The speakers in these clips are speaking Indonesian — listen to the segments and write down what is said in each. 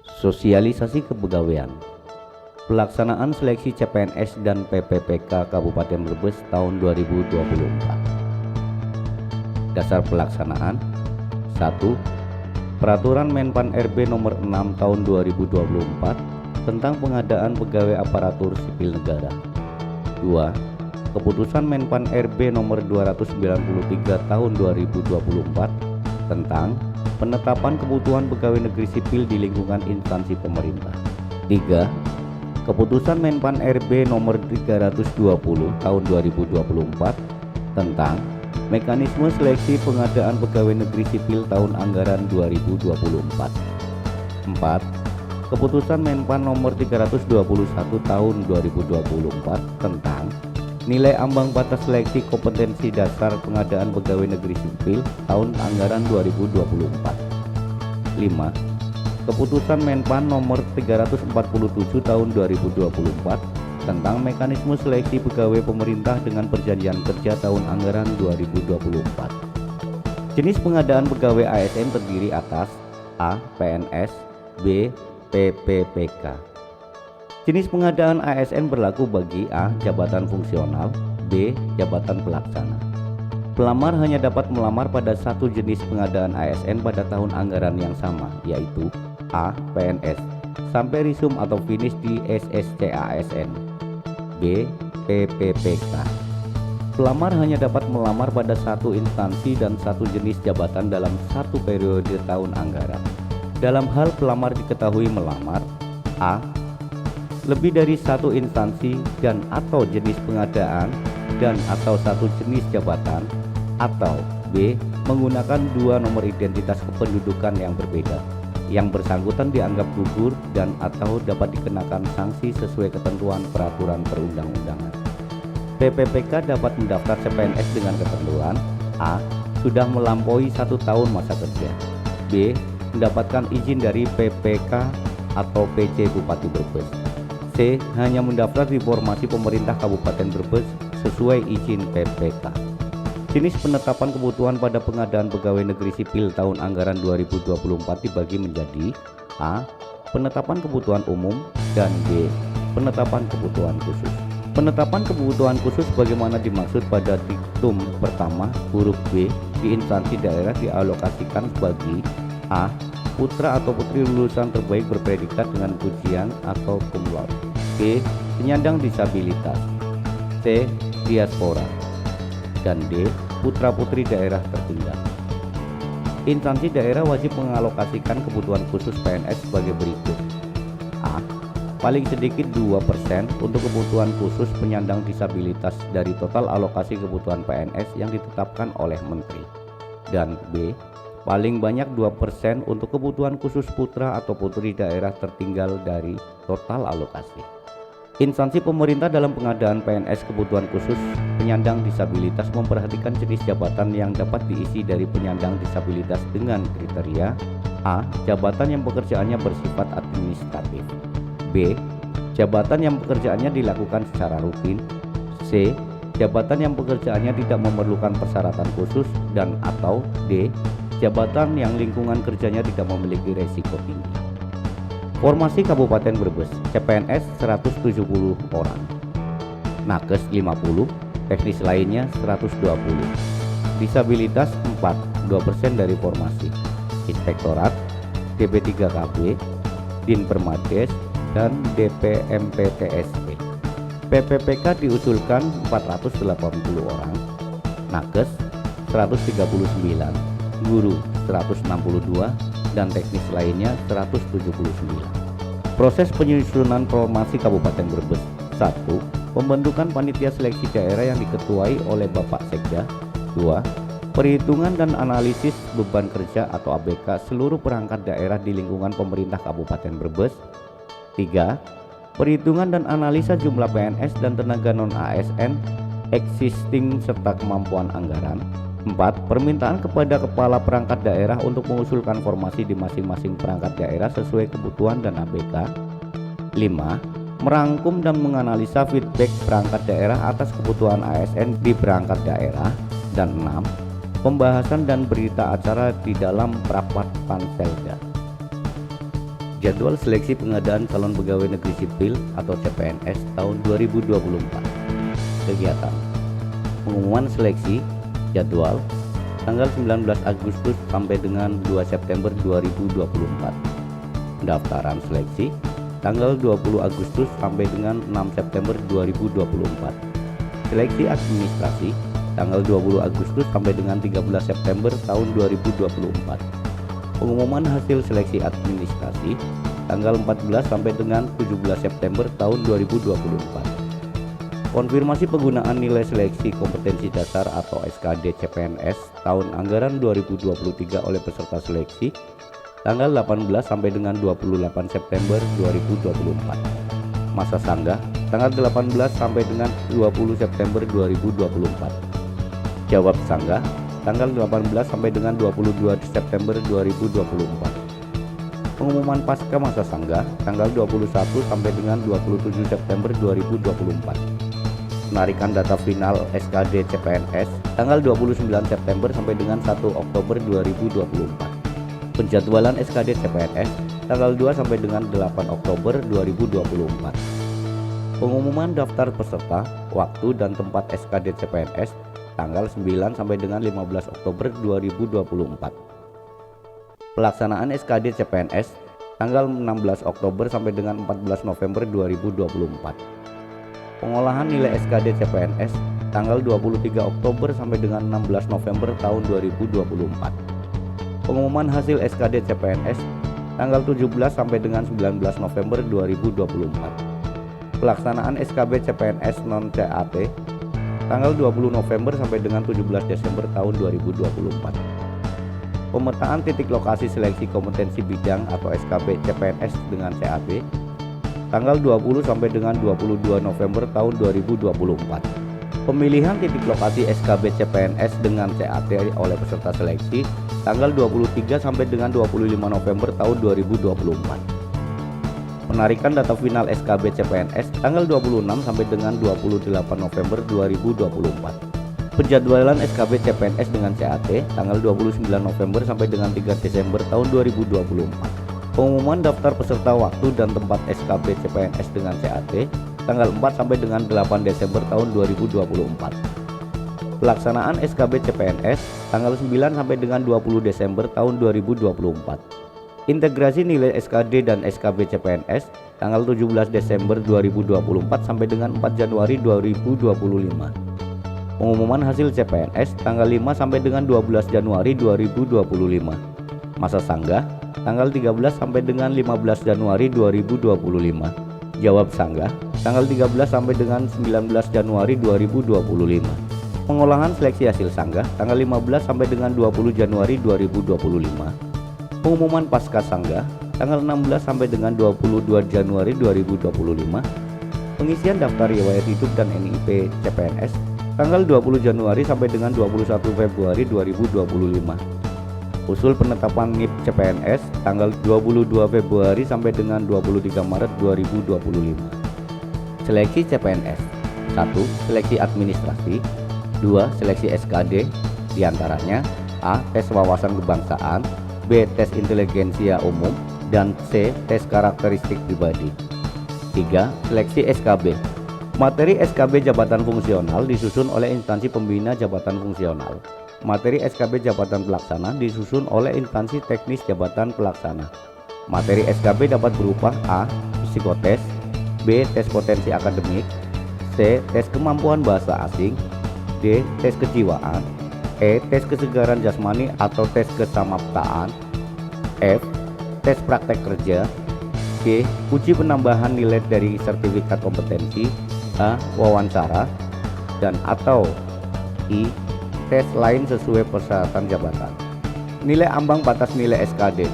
Sosialisasi kepegawaian. Pelaksanaan seleksi CPNS dan PPPK Kabupaten Brebes tahun 2024. Dasar pelaksanaan 1. Peraturan Menpan RB nomor 6 tahun 2024 tentang pengadaan pegawai aparatur sipil negara. 2. Keputusan Menpan RB nomor 293 tahun 2024 tentang penetapan kebutuhan pegawai negeri sipil di lingkungan instansi pemerintah. 3. Keputusan Menpan RB nomor 320 tahun 2024 tentang mekanisme seleksi pengadaan pegawai negeri sipil tahun anggaran 2024. 4. Keputusan Menpan nomor 321 tahun 2024 tentang nilai ambang batas seleksi kompetensi dasar pengadaan pegawai negeri sipil tahun anggaran 2024. 5. Keputusan Menpan nomor 347 tahun 2024 tentang mekanisme seleksi pegawai pemerintah dengan perjanjian kerja tahun anggaran 2024. Jenis pengadaan pegawai ASN terdiri atas A. PNS, B. PPPK. Jenis pengadaan ASN berlaku bagi A. Jabatan fungsional, B. Jabatan pelaksana. Pelamar hanya dapat melamar pada satu jenis pengadaan ASN pada tahun anggaran yang sama, yaitu A. PNS sampai risum atau finish di SSCASN. B. PPPK. Pelamar hanya dapat melamar pada satu instansi dan satu jenis jabatan dalam satu periode tahun anggaran. Dalam hal pelamar diketahui melamar A. lebih dari satu instansi dan atau jenis pengadaan dan atau satu jenis jabatan, atau B. menggunakan dua nomor identitas kependudukan yang berbeda. Yang bersangkutan dianggap gugur dan atau dapat dikenakan sanksi sesuai ketentuan peraturan perundang-undangan. PPPK dapat mendaftar CPNS dengan ketentuan A. sudah melampaui 1 tahun masa kerja, B. mendapatkan izin dari PPK atau PC Bupati Brebes, C. hanya mendaftar di formasi pemerintah Kabupaten Brebes sesuai izin PPK. Jenis penetapan kebutuhan pada pengadaan pegawai negeri sipil tahun anggaran 2024 dibagi menjadi A. penetapan kebutuhan umum dan B. penetapan kebutuhan khusus. Penetapan kebutuhan khusus bagaimana dimaksud pada diktum pertama huruf B di instansi daerah dialokasikan bagi A. putra atau putri lulusan terbaik berpredikat dengan pujian atau cum laude, B. penyandang disabilitas, C. diaspora, dan D. putra-putri daerah tertinggal. Instansi daerah wajib mengalokasikan kebutuhan khusus PNS sebagai berikut. A. Paling sedikit 2% untuk kebutuhan khusus penyandang disabilitas dari total alokasi kebutuhan PNS yang ditetapkan oleh Menteri. Dan B. Paling banyak 2% untuk kebutuhan khusus putra atau putri daerah tertinggal dari total alokasi. Instansi pemerintah dalam pengadaan PNS kebutuhan khusus penyandang disabilitas memperhatikan jenis jabatan yang dapat diisi dari penyandang disabilitas dengan kriteria A. Jabatan yang pekerjaannya bersifat administratif, B. Jabatan yang pekerjaannya dilakukan secara rutin, C. Jabatan yang pekerjaannya tidak memerlukan persyaratan khusus dan atau D. Jabatan yang lingkungan kerjanya tidak memiliki resiko tinggi. Formasi Kabupaten Brebes, CPNS 170 orang, nakes 50, teknis lainnya 120, disabilitas 4, 2% dari formasi, inspektorat, DP3KB, Dinpermades, dan DPMPTSP. PPPK diusulkan 480 orang, nakes 139, guru 162, dan teknis lainnya 179. Proses penyusunan formasi Kabupaten Brebes. 1. Pembentukan panitia seleksi daerah yang diketuai oleh Bapak Sekda. 2. Perhitungan dan analisis beban kerja atau ABK seluruh perangkat daerah di lingkungan pemerintah Kabupaten Brebes. 3. Perhitungan dan analisa jumlah PNS dan tenaga non-ASN existing serta kemampuan anggaran. 4. Permintaan kepada kepala perangkat daerah untuk mengusulkan formasi di masing-masing perangkat daerah sesuai kebutuhan dan ABK. 5. Merangkum dan menganalisa feedback perangkat daerah atas kebutuhan ASN di perangkat daerah. Dan 6. Pembahasan dan berita acara di dalam rapat Panselda. Jadwal seleksi pengadaan calon pegawai negeri sipil atau CPNS tahun 2024. Kegiatan pengumuman seleksi jadwal tanggal 19 Agustus sampai dengan 2 September 2024. Pendaftaran seleksi tanggal 20 Agustus sampai dengan 6 September 2024. Seleksi administrasi tanggal 20 Agustus sampai dengan 13 September tahun 2024. Pengumuman hasil seleksi administrasi tanggal 14 sampai dengan 17 September tahun 2024. Konfirmasi penggunaan nilai seleksi kompetensi dasar atau SKD CPNS tahun anggaran 2023 oleh peserta seleksi tanggal 18 sampai dengan 28 September 2024. Masa sanggah tanggal 18 sampai dengan 20 September 2024. Jawab sanggah tanggal 18 sampai dengan 22 September 2024. Pengumuman pasca masa sanggah tanggal 21 sampai dengan 27 September 2024. Penarikan data final SKD CPNS tanggal 29 September sampai dengan 1 Oktober 2024. Penjadwalan SKD CPNS tanggal 2 sampai dengan 8 Oktober 2024. Pengumuman daftar peserta, waktu dan tempat SKD CPNS tanggal 9 sampai dengan 15 Oktober 2024. Pelaksanaan SKD CPNS tanggal 16 Oktober sampai dengan 14 November 2024. Pengolahan nilai SKD CPNS tanggal 23 Oktober sampai dengan 16 November tahun 2024. Pengumuman hasil SKD CPNS tanggal 17 sampai dengan 19 November 2024. Pelaksanaan SKB CPNS non CAT tanggal 20 November sampai dengan 17 Desember tahun 2024. Pemetaan titik lokasi seleksi kompetensi bidang atau SKB CPNS dengan CAT tanggal 20 sampai dengan 22 November tahun 2024. Pemilihan titik lokasi SKB CPNS dengan CAT oleh peserta seleksi tanggal 23 sampai dengan 25 November tahun 2024. Penarikan data final SKB CPNS tanggal 26 sampai dengan 28 November 2024. Penjadwalan SKB CPNS dengan CAT tanggal 29 November sampai dengan 3 Desember tahun 2024. Pengumuman daftar peserta waktu dan tempat SKB CPNS dengan CAT tanggal 4 sampai dengan 8 Desember tahun 2024. Pelaksanaan SKB CPNS tanggal 9 sampai dengan 20 Desember tahun 2024. Integrasi nilai SKD dan SKB CPNS tanggal 17 Desember 2024 sampai dengan 4 Januari 2025. Pengumuman hasil CPNS tanggal 5 sampai dengan 12 Januari 2025. Masa sanggah tanggal 13 sampai dengan 15 Januari 2025. Jawab sanggah tanggal 13 sampai dengan 19 Januari 2025. Pengolahan seleksi hasil sanggah tanggal 15 sampai dengan 20 Januari 2025. Pengumuman pasca sanggah tanggal 16 sampai dengan 22 Januari 2025. Pengisian daftar riwayat hidup dan NIP CPNS tanggal 20 Januari sampai dengan 21 Februari 2025. Usul penetapan NIP CPNS tanggal 22 Februari sampai dengan 23 Maret 2025. Seleksi CPNS 1. Seleksi administrasi 2. Seleksi SKD diantaranya A. Tes wawasan kebangsaan, B. Tes inteligensia umum, dan C. Tes karakteristik pribadi. 3. Seleksi SKB. Materi SKB jabatan fungsional disusun oleh instansi pembina jabatan fungsional. Materi SKB jabatan pelaksana disusun oleh instansi teknis jabatan pelaksana. Materi SKB dapat berupa A. Psikotes, B. Tes potensi akademik, C. Tes kemampuan bahasa asing, D. Tes kejiwaan, E. Tes kesegaran jasmani atau tes kesamaptaan, F. Tes praktek kerja, G. Uji penambahan nilai dari sertifikat kompetensi, A. Wawancara, dan atau I. Tes lain sesuai persyaratan jabatan. Nilai ambang batas nilai SKD.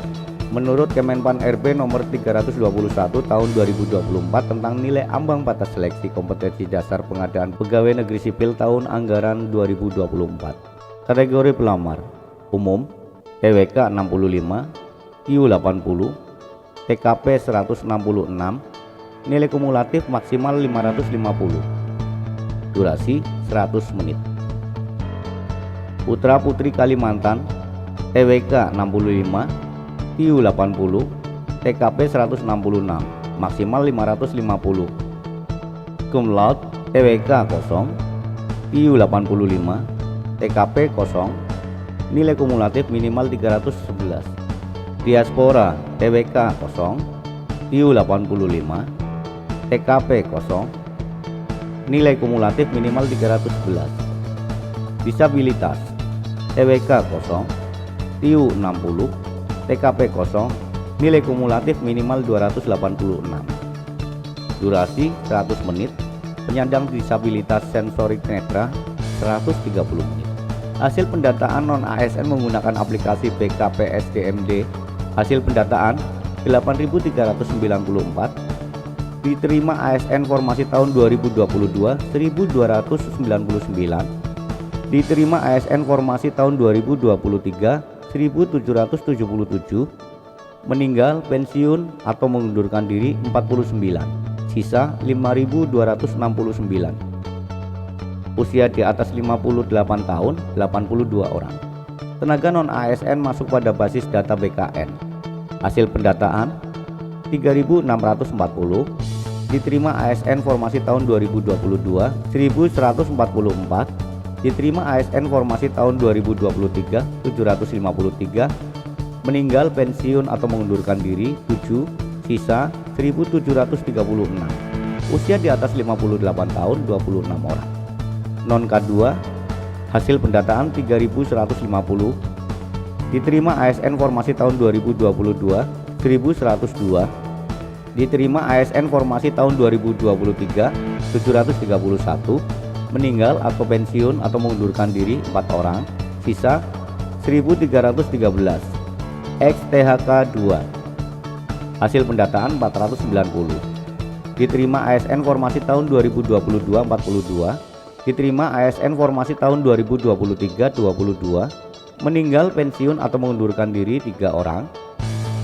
Menurut Kemenpan RB nomor 321 tahun 2024 tentang nilai ambang batas seleksi kompetensi dasar pengadaan pegawai negeri sipil tahun anggaran 2024. Kategori pelamar umum TWK 65, TIU 80, TKP 166, nilai kumulatif maksimal 550, durasi 100 menit. Putra Putri Kalimantan TWK 65, TIU 80, TKP 166, maksimal 550. Cum laude TWK 0, TIU 85, TKP 0, nilai kumulatif minimal 311. Diaspora TWK 0, TIU 85, TKP 0, nilai kumulatif minimal 311. Disabilitas TWK 0, TIU 60, TKP 0, nilai kumulatif minimal 286. Durasi 100 menit, penyandang disabilitas sensorik netra 130 menit. Hasil pendataan non-ASN menggunakan aplikasi BKPSDMD. Hasil pendataan 8.394. Diterima ASN formasi tahun 2022 1.299. Diterima ASN formasi tahun 2023 1.777. Meninggal, pensiun atau mengundurkan diri 49, sisa 5.269. Usia di atas 58 tahun 82 orang. Tenaga non-ASN masuk pada basis data BKN. Hasil pendataan 3.640. Diterima ASN formasi tahun 2022 1.144. Diterima ASN formasi tahun 2023 753. Meninggal, pensiun atau mengundurkan diri 7, sisa 1.736. Usia di atas 58 tahun 26 orang. Non K2, hasil pendataan 3.150. Diterima ASN formasi tahun 2022 1.102. Diterima ASN formasi tahun 2023 731. Meninggal atau pensiun atau mengundurkan diri 4 orang, sisa 1.313. XTHK 2, hasil pendataan 490. Diterima ASN formasi tahun 2022 42. Diterima ASN formasi tahun 2023 22. Meninggal, pensiun atau mengundurkan diri 3 orang,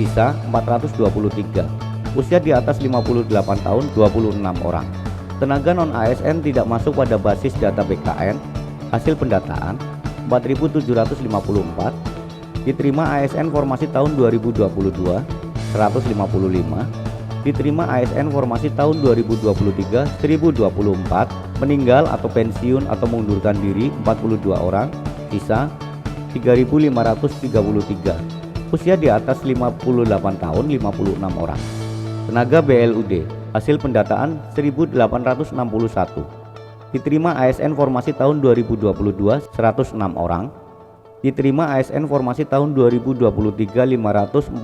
sisa 423. Usia di atas 58 tahun 26 orang. Tenaga non-ASN tidak masuk pada basis data BKN. Hasil pendataan 4.754. Diterima ASN formasi tahun 2022 155. Diterima ASN formasi tahun 2023 1024. Meninggal atau pensiun atau mengundurkan diri 42 orang, sisa 3.533. Usia di atas 58 tahun 56 orang. Tenaga BLUD, hasil pendataan 1.861. Diterima ASN formasi tahun 2022 106 orang. Diterima ASN formasi tahun 2023 544.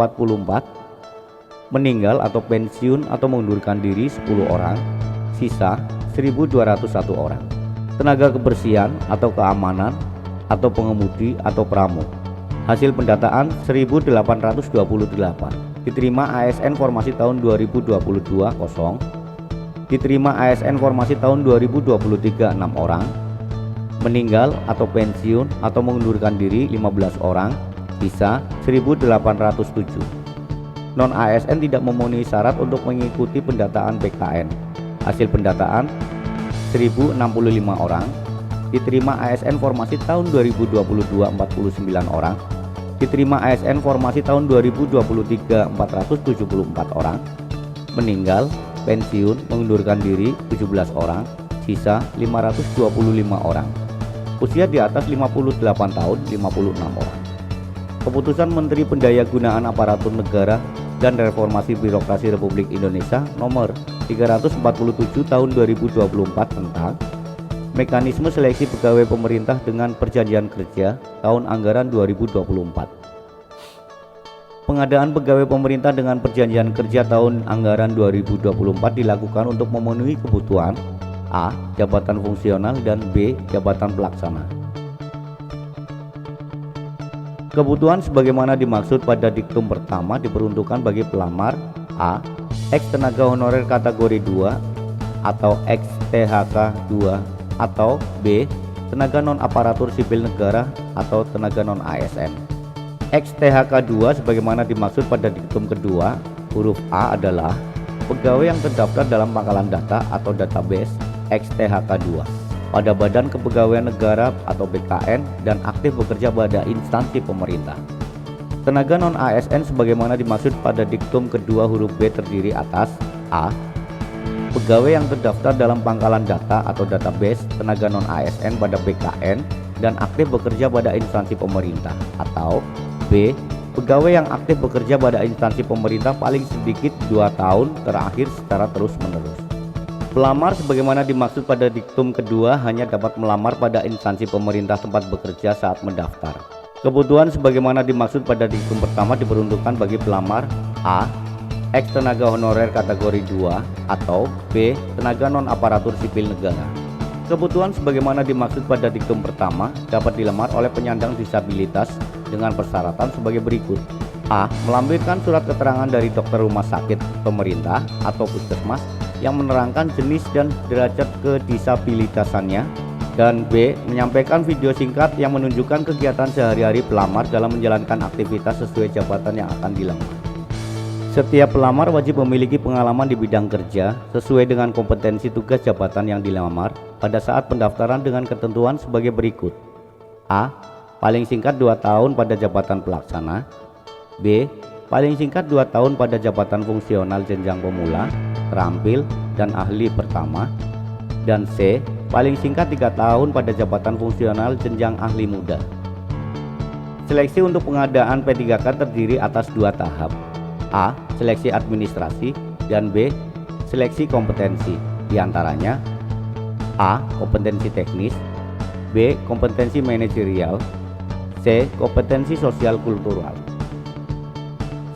Meninggal atau pensiun atau mengundurkan diri 10 orang, sisa 1.201 orang. Tenaga kebersihan atau keamanan atau pengemudi atau pramu, hasil pendataan 1.828. Diterima ASN formasi tahun 2022 0. Diterima ASN formasi tahun 2023 6 orang. Meninggal atau pensiun atau mengundurkan diri 15 orang, sisa 1.807. Non-ASN tidak memenuhi syarat untuk mengikuti pendataan BKN. Hasil pendataan 1.065 orang. Diterima ASN formasi tahun 2022 49 orang. Diterima ASN formasi tahun 2023 474 orang. Meninggal, pensiun, mengundurkan diri 17 orang, sisa 525 orang. Usia di atas 58 tahun 56 orang. Keputusan Menteri Pendayagunaan Aparatur Negara dan Reformasi Birokrasi Republik Indonesia Nomor 347 Tahun 2024 tentang Mekanisme Seleksi Pegawai Pemerintah dengan Perjanjian Kerja Tahun Anggaran 2024. Pengadaan pegawai pemerintah dengan Perjanjian Kerja Tahun Anggaran 2024 dilakukan untuk memenuhi kebutuhan A. Jabatan fungsional dan B. Jabatan pelaksana. Kebutuhan sebagaimana dimaksud pada diktum pertama diperuntukkan bagi pelamar A. Ex tenaga honorer kategori 2 atau ex THK 2 atau B. Tenaga non aparatur sipil negara atau tenaga non ASN. Ex THK 2 sebagaimana dimaksud pada diktum kedua huruf A adalah pegawai yang terdaftar dalam pangkalan data atau database ex THK 2 pada Badan Kepegawaian Negara atau BKN dan aktif bekerja pada instansi pemerintah. Tenaga non-ASN sebagaimana dimaksud pada diktum kedua huruf B terdiri atas A. Pegawai yang terdaftar dalam pangkalan data atau database tenaga non-ASN pada BKN dan aktif bekerja pada instansi pemerintah, atau B. Pegawai yang aktif bekerja pada instansi pemerintah paling sedikit 2 tahun terakhir secara terus-menerus. Pelamar sebagaimana dimaksud pada diktum kedua hanya dapat melamar pada instansi pemerintah tempat bekerja saat mendaftar. Kebutuhan sebagaimana dimaksud pada diktum pertama diperuntukkan bagi pelamar A. Ex tenaga honorer kategori 2 atau B. Tenaga non-aparatur sipil negara. Kebutuhan sebagaimana dimaksud pada diktum pertama dapat dilamar oleh penyandang disabilitas dengan persyaratan sebagai berikut. A. Melampirkan surat keterangan dari dokter rumah sakit pemerintah atau puskesmas yang menerangkan jenis dan derajat kedisabilitasannya. Dan B. Menyampaikan video singkat yang menunjukkan kegiatan sehari-hari pelamar dalam menjalankan aktivitas sesuai jabatan yang akan dilamar. Setiap pelamar wajib memiliki pengalaman di bidang kerja sesuai dengan kompetensi tugas jabatan yang dilamar pada saat pendaftaran dengan ketentuan sebagai berikut. A. Paling singkat 2 tahun pada jabatan pelaksana. B. Paling singkat 2 tahun pada jabatan fungsional jenjang pemula, terampil, dan ahli pertama. Dan C. Paling singkat 3 tahun pada jabatan fungsional jenjang ahli muda. Seleksi untuk pengadaan P3K terdiri atas 2 tahap. A. Seleksi administrasi dan B. Seleksi kompetensi. Di antaranya A. Kompetensi teknis, B. Kompetensi manajerial, C. Kompetensi sosial kultural.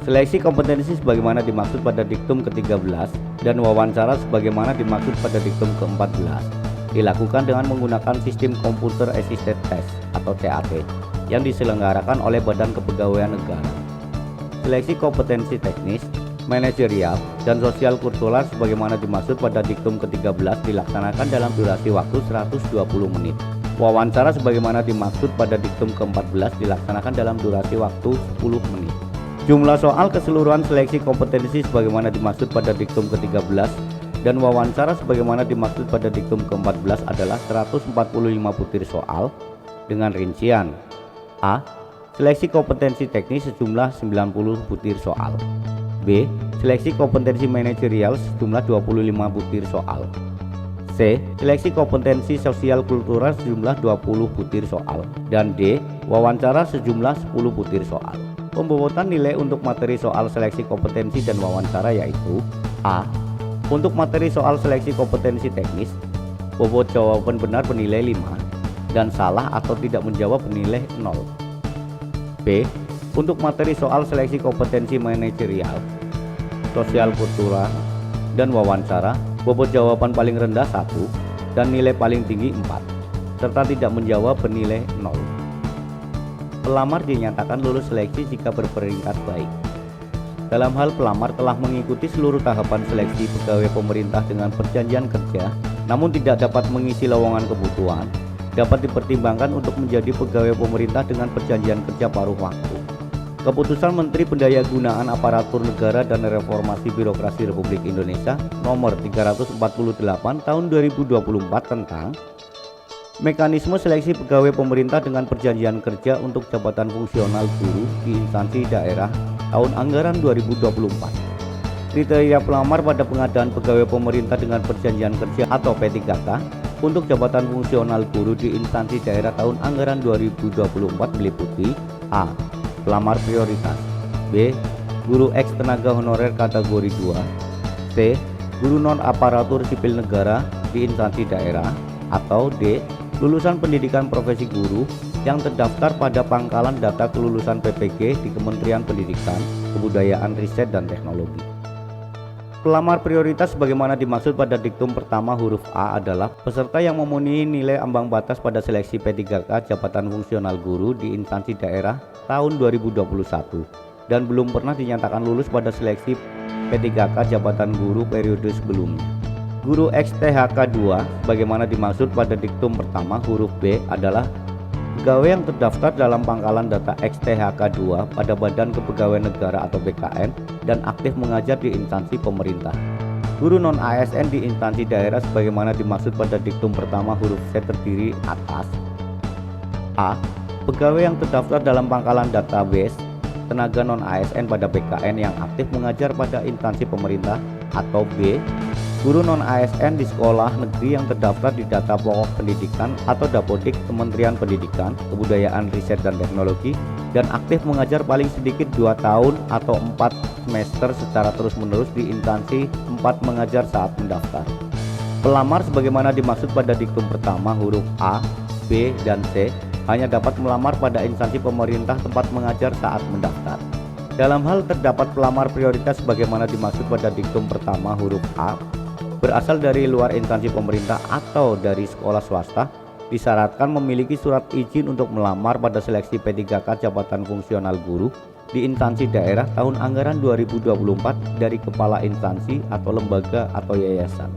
Seleksi kompetensi sebagaimana dimaksud pada diktum ke-13 dan wawancara sebagaimana dimaksud pada diktum ke-14 dilakukan dengan menggunakan sistem Computer Assisted Test atau CAT yang diselenggarakan oleh Badan Kepegawaian Negara. Seleksi kompetensi teknis, manajerial, dan sosial kultural sebagaimana dimaksud pada diktum ke-13 dilaksanakan dalam durasi waktu 120 menit. Wawancara sebagaimana dimaksud pada diktum ke-14 dilaksanakan dalam durasi waktu 10 menit. Jumlah soal keseluruhan seleksi kompetensi sebagaimana dimaksud pada diktum ke-13 dan wawancara sebagaimana dimaksud pada diktum ke-14 adalah 145 butir soal dengan rincian A. Seleksi kompetensi teknis sejumlah 90 butir soal. B. Seleksi kompetensi manajerial sejumlah 25 butir soal. C. Seleksi kompetensi sosial kultural sejumlah 20 butir soal. Dan D. Wawancara sejumlah 10 butir soal. Pembobotan nilai untuk materi soal seleksi kompetensi dan wawancara yaitu A. Untuk materi soal seleksi kompetensi teknis, bobot jawaban benar bernilai 5 dan salah atau tidak menjawab bernilai 0. B. Untuk materi soal seleksi kompetensi manajerial, sosial kultural, dan wawancara, bobot jawaban paling rendah 1 dan nilai paling tinggi 4, serta tidak menjawab bernilai 0. Pelamar dinyatakan lulus seleksi jika berperingkat baik. Dalam hal pelamar telah mengikuti seluruh tahapan seleksi pegawai pemerintah dengan perjanjian kerja, namun tidak dapat mengisi lowongan kebutuhan, dapat dipertimbangkan untuk menjadi pegawai pemerintah dengan perjanjian kerja paruh waktu. Keputusan Menteri Pendayagunaan Aparatur Negara dan Reformasi Birokrasi Republik Indonesia Nomor 348 Tahun 2024 tentang mekanisme seleksi pegawai pemerintah dengan perjanjian kerja untuk jabatan fungsional guru di instansi daerah tahun anggaran 2024. Kriteria pelamar pada pengadaan pegawai pemerintah dengan perjanjian kerja atau P3K untuk jabatan fungsional guru di instansi daerah tahun anggaran 2024 meliputi A. Pelamar prioritas, B. Guru ex tenaga honorer kategori 2, C. Guru non aparatur sipil negara di instansi daerah, atau D. Lulusan pendidikan profesi guru yang terdaftar pada pangkalan data kelulusan PPG di Kementerian Pendidikan, Kebudayaan, Riset, dan Teknologi. Pelamar prioritas sebagaimana dimaksud pada diktum pertama huruf A adalah peserta yang memenuhi nilai ambang batas pada seleksi P3K jabatan fungsional guru di instansi daerah tahun 2021 dan belum pernah dinyatakan lulus pada seleksi P3K jabatan guru periode sebelumnya. Guru ex-THK 2 sebagaimana dimaksud pada diktum pertama huruf B adalah pegawai yang terdaftar dalam pangkalan data ex-THK 2 pada Badan Kepegawaian Negara atau BKN dan aktif mengajar di instansi pemerintah. Guru non-ASN di instansi daerah sebagaimana dimaksud pada diktum pertama huruf C terdiri atas A. Pegawai yang terdaftar dalam pangkalan database tenaga non-ASN pada BKN yang aktif mengajar pada instansi pemerintah, atau B. Guru non-ASN di sekolah negeri yang terdaftar di data pokok pendidikan atau Dapodik Kementerian Pendidikan, Kebudayaan, Riset, dan Teknologi dan aktif mengajar paling sedikit 2 tahun atau 4 semester secara terus-menerus di instansi tempat mengajar saat mendaftar. Pelamar sebagaimana dimaksud pada diktum pertama huruf A, B, dan C hanya dapat melamar pada instansi pemerintah tempat mengajar saat mendaftar. Dalam hal terdapat pelamar prioritas sebagaimana dimaksud pada diktum pertama huruf A, berasal dari luar instansi pemerintah atau dari sekolah swasta, disyaratkan memiliki surat izin untuk melamar pada seleksi P3K jabatan fungsional guru di instansi daerah tahun anggaran 2024 dari kepala instansi atau lembaga atau yayasan.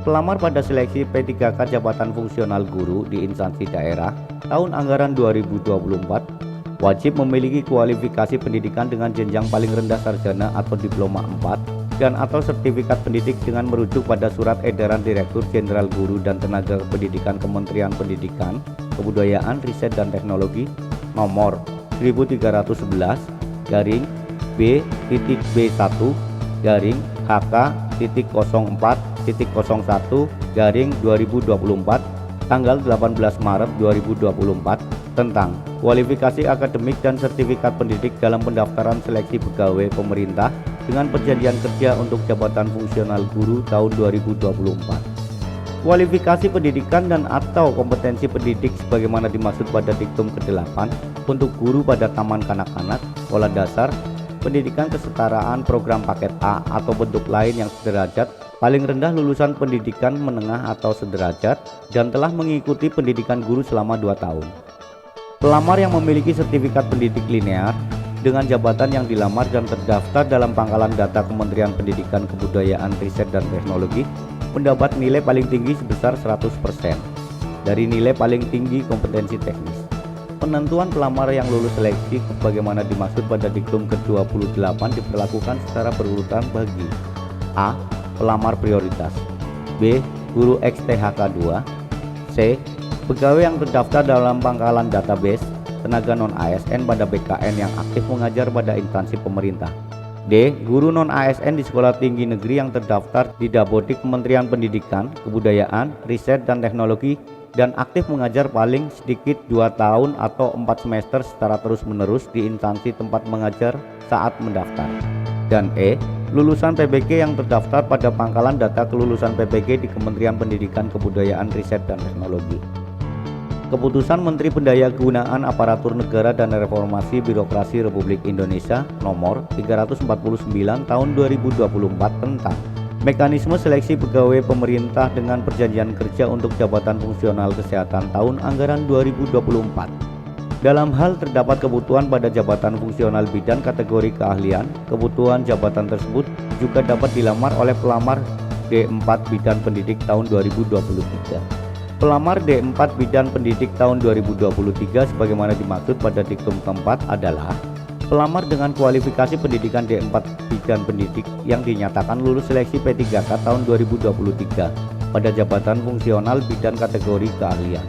Pelamar pada seleksi P3K jabatan fungsional guru di instansi daerah tahun anggaran 2024 wajib memiliki kualifikasi pendidikan dengan jenjang paling rendah sarjana atau diploma 4 dan atau sertifikat pendidik dengan merujuk pada surat edaran Direktur Jenderal Guru dan Tenaga Pendidikan Kementerian Pendidikan, Kebudayaan, Riset, dan Teknologi nomor 1311 garing B.B1 garing HK.04.01 garing 2024 tanggal 18 Maret 2024 tentang kualifikasi akademik dan sertifikat pendidik dalam pendaftaran seleksi pegawai pemerintah dengan perjanjian kerja untuk jabatan fungsional guru tahun 2024. Kualifikasi pendidikan dan atau kompetensi pendidik sebagaimana dimaksud pada diktum ke-8 untuk guru pada taman kanak-kanak, sekolah dasar, pendidikan kesetaraan program paket A atau bentuk lain yang sederajat, paling rendah lulusan pendidikan menengah atau sederajat dan telah mengikuti pendidikan guru selama 2 tahun. Pelamar yang memiliki sertifikat pendidik linear dengan jabatan yang dilamar dan terdaftar dalam pangkalan data Kementerian Pendidikan, Kebudayaan, Riset, dan Teknologi mendapat nilai paling tinggi sebesar 100% dari nilai paling tinggi kompetensi teknis. Penentuan pelamar yang lulus seleksi sebagaimana dimaksud pada diktum ke-28 diperlakukan secara berurutan bagi A. Pelamar prioritas, B. Guru XTHK 2, C. Pegawai yang terdaftar dalam pangkalan database tenaga non-ASN pada BKN yang aktif mengajar pada instansi pemerintah, D. Guru non-ASN di sekolah tinggi negeri yang terdaftar di Dapodik Kementerian Pendidikan, Kebudayaan, Riset, dan Teknologi dan aktif mengajar paling sedikit 2 tahun atau 4 semester secara terus-menerus di instansi tempat mengajar saat mendaftar, dan E. Lulusan PPG yang terdaftar pada pangkalan data kelulusan PPG di Kementerian Pendidikan, Kebudayaan, Riset, dan Teknologi. Keputusan Menteri Pendayagunaan Aparatur Negara dan Reformasi Birokrasi Republik Indonesia nomor 349 tahun 2024 tentang mekanisme seleksi pegawai pemerintah dengan perjanjian kerja untuk jabatan fungsional kesehatan tahun anggaran 2024. Dalam hal terdapat kebutuhan pada jabatan fungsional bidang kategori keahlian, kebutuhan jabatan tersebut juga dapat dilamar oleh pelamar D4 Bidan Pendidik tahun 2023. Pelamar D4 Bidan Pendidik tahun 2023 sebagaimana dimaksud pada diktum keempat adalah pelamar dengan kualifikasi pendidikan D4 Bidan Pendidik yang dinyatakan lulus seleksi P3K tahun 2023 pada jabatan fungsional bidan kategori keahlian.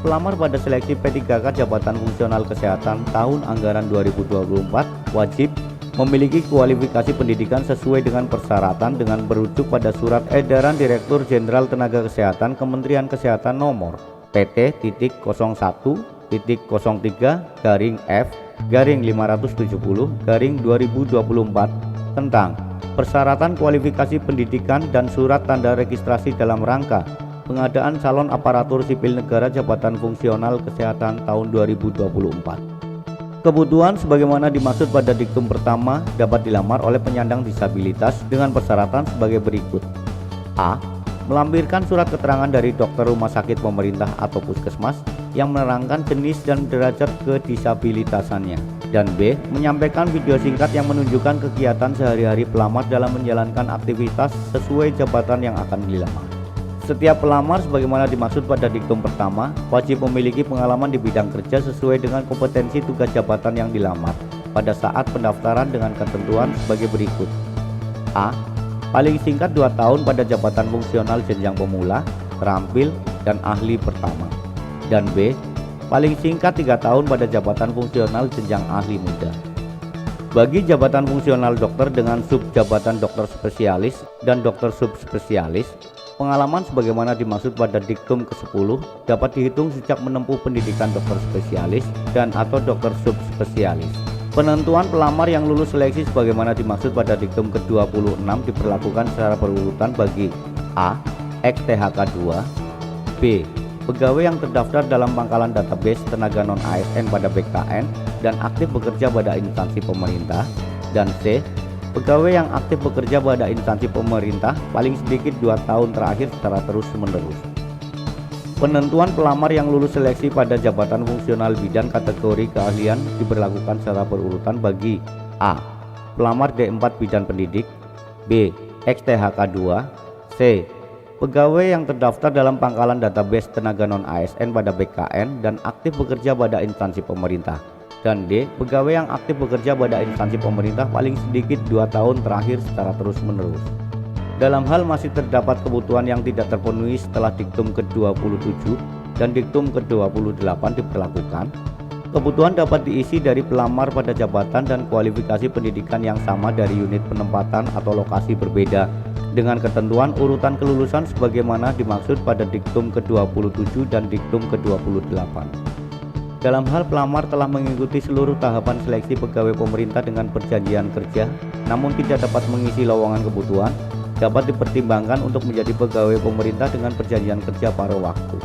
Pelamar pada seleksi P3K jabatan fungsional kesehatan tahun anggaran 2024 wajib memiliki kualifikasi pendidikan sesuai dengan persyaratan dengan merujuk pada surat edaran Direktur Jenderal Tenaga Kesehatan Kementerian Kesehatan nomor PT.0301.F/570/2024 tentang persyaratan kualifikasi pendidikan dan surat tanda registrasi dalam rangka pengadaan calon aparatur sipil negara jabatan fungsional kesehatan tahun 2024. Kebutuhan sebagaimana dimaksud pada diktum pertama dapat dilamar oleh penyandang disabilitas dengan persyaratan sebagai berikut. A. Melampirkan surat keterangan dari dokter rumah sakit pemerintah atau puskesmas yang menerangkan jenis dan derajat kedisabilitasannya. Dan B. Menyampaikan video singkat yang menunjukkan kegiatan sehari-hari pelamar dalam menjalankan aktivitas sesuai jabatan yang akan dilamar. Setiap pelamar sebagaimana dimaksud pada diktum pertama wajib memiliki pengalaman di bidang kerja sesuai dengan kompetensi tugas jabatan yang dilamar pada saat pendaftaran dengan ketentuan sebagai berikut. A. Paling singkat 2 tahun pada jabatan fungsional jenjang pemula, terampil, dan ahli pertama. Dan B. Paling singkat 3 tahun pada jabatan fungsional jenjang ahli muda. Bagi jabatan fungsional dokter dengan subjabatan dokter spesialis dan dokter subspesialis, pengalaman sebagaimana dimaksud pada diktum ke-10 dapat dihitung sejak menempuh pendidikan dokter spesialis dan atau dokter subspesialis. Penentuan pelamar yang lulus seleksi sebagaimana dimaksud pada diktum ke-26 diperlakukan secara berurutan bagi A. Ex-THK 2, B. Pegawai yang terdaftar dalam pangkalan database tenaga non-ASN pada BKN dan aktif bekerja pada instansi pemerintah, dan C. Pegawai yang aktif bekerja pada instansi pemerintah paling sedikit 2 tahun terakhir secara terus-menerus. Penentuan pelamar yang lulus seleksi pada jabatan fungsional bidang kategori keahlian diberlakukan secara berurutan bagi A. Pelamar D4 bidang pendidik, B. Ex-THK 2, C. Pegawai yang terdaftar dalam pangkalan database tenaga non-ASN pada BKN dan aktif bekerja pada instansi pemerintah, dan D. Pegawai yang aktif bekerja pada instansi pemerintah paling sedikit 2 tahun terakhir secara terus-menerus. Dalam hal masih terdapat kebutuhan yang tidak terpenuhi setelah diktum ke-27 dan diktum ke-28 diberlakukan, kebutuhan dapat diisi dari pelamar pada jabatan dan kualifikasi pendidikan yang sama dari unit penempatan atau lokasi berbeda dengan ketentuan urutan kelulusan sebagaimana dimaksud pada diktum ke-27 dan diktum ke-28. Dalam hal pelamar telah mengikuti seluruh tahapan seleksi pegawai pemerintah dengan perjanjian kerja namun tidak dapat mengisi lowongan kebutuhan, dapat dipertimbangkan untuk menjadi pegawai pemerintah dengan perjanjian kerja paruh waktu.